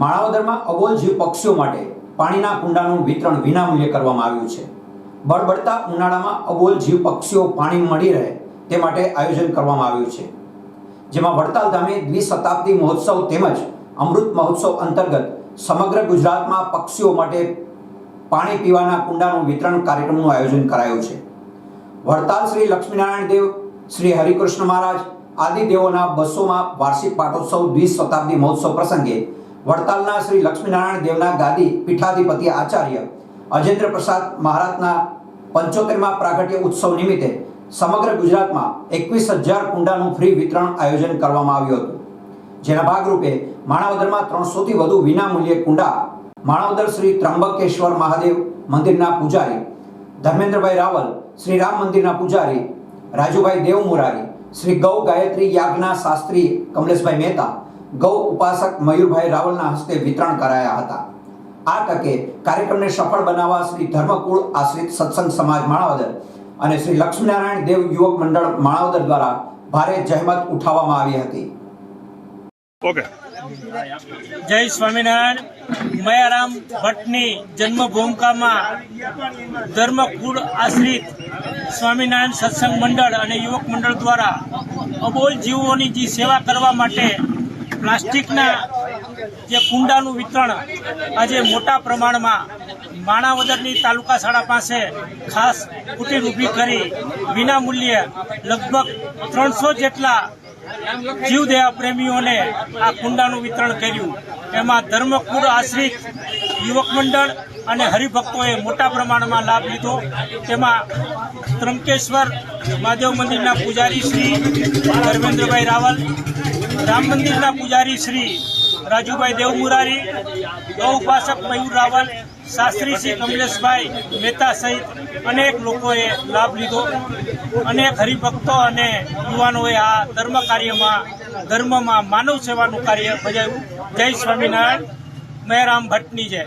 માણાવદરમાં અબોલ જીવ પક્ષીઓ માટે પાણીના કુંડાનું વિતરણ વિનામૂલ્યે કરવામાં આવ્યું છે। બળબડતા ઉનાળામાં અબોલ જીવ પક્ષીઓ પાણી મળી રહે તે માટે આયોજન કરવામાં આવ્યું છે, જેમાં વડતાલ ધામે દ્વિશતાબ્દી મહોત્સવ તેમજ અમૃત મહોત્સવ અંતર્ગત સમગ્ર ગુજરાતમાં પક્ષીઓ માટે પાણી પીવાના કુંડાનું વિતરણ કાર્યક્રમનું આયોજન કરાયું છે। વડતાલ શ્રી લક્ષ્મીનારાયણ દેવ, શ્રી હરિકૃષ્ણ મહારાજ આદિ દેવોના 200મા વાર્ષિક પાટોત્સવ દ્વિશતાબ્દી મહોત્સવ પ્રસંગે વડતાલના શ્રી લક્ષ્મીનારાયણ દેવના ગાદી પીઠાધિપતિ આચાર્ય અજેન્દ્ર પ્રસાદ મહારાજના 75મા પ્રાગટ્ય ઉત્સવ નિમિત્તે સમગ્ર ગુજરાતમાં 21,000 કુંડાનું ફ્રી વિતરણ આયોજન કરવામાં આવ્યું હતું, જેના ભાગરૂપે માણાવદરમાં 300થી વધુ વિનામૂલ્યે કુંડા માણાવદર શ્રી ત્રંબકેશ્વર મહાદેવ મંદિરના પૂજારી ધર્મેન્દ્રભાઈ રાવલ, શ્રી રામ મંદિરના પૂજારી રાજુભાઈ દેવમુરારી, શ્રી ગૌ ગાયત્રી યાજ્ઞા શાસ્ત્રી કમલેશભાઈ મહેતા, ગૌ ઉપાસક મયુરભાઈ રાવલના હસ્તે વિતરણ કરાયા હતા। આ તકે કાર્યક્રમને સફળ બનાવવા શ્રી ધર્મકુળ આશ્રિત સત્સંગ સમાજ માણાવદર અને શ્રી લક્ષ્મીનારાયણ દેવ યુવક મંડળ માણાવદર દ્વારા ભારે જહેમત ઉઠાવવામાં આવી હતી। ઓકે, જય સ્વામિનારાયણ। મયારામ ભટ્ટની જન્મભૂમિકામાં ધર્મકુળ આશ્રિત સ્વામિનારાયણ સત્સંગ મંડળ અને યુવક મંડળ દ્વારા અબોલ જીવોની જે સેવા કરવા માટે પ્લાસ્ટિકના જે કુંડાનું વિતરણ આજે મોટા પ્રમાણમાં માણાવદરની તાલુકા શાળા પાસે ખાસ કુટીર ઊભી કરી વિનામૂલ્યે લગભગ 300 જેટલા જીવદયા પ્રેમીઓને આ કુંડાનું વિતરણ કર્યું। એમાં ધર્મકુળ આશ્રિત યુવક મંડળ અને હરિભક્તોએ મોટા પ્રમાણમાં લાભ લીધો। તેમાં ત્રંબકેશ્વર મહાદેવ મંદિરના પૂજારી શ્રી ધર્મેન્દ્રભાઈ રાવલ, રામ મંદિરના પૂજારી શ્રી રાજુભાઈ દેવમુરારી, ગૌ ઉપાસક મયુર રાવલ, શાસ્ત્રી શ્રી કમલેશભાઈ મહેતા સહિત અનેક લોકોએ લાભ લીધો। અનેક હરિભક્તો અને યુવાનોએ આ ધર્મમાં માનવ સેવાનું કાર્ય બજાવ્યું। જય સ્વામિનારાયણ। મયારામ ભટ્ટની જય।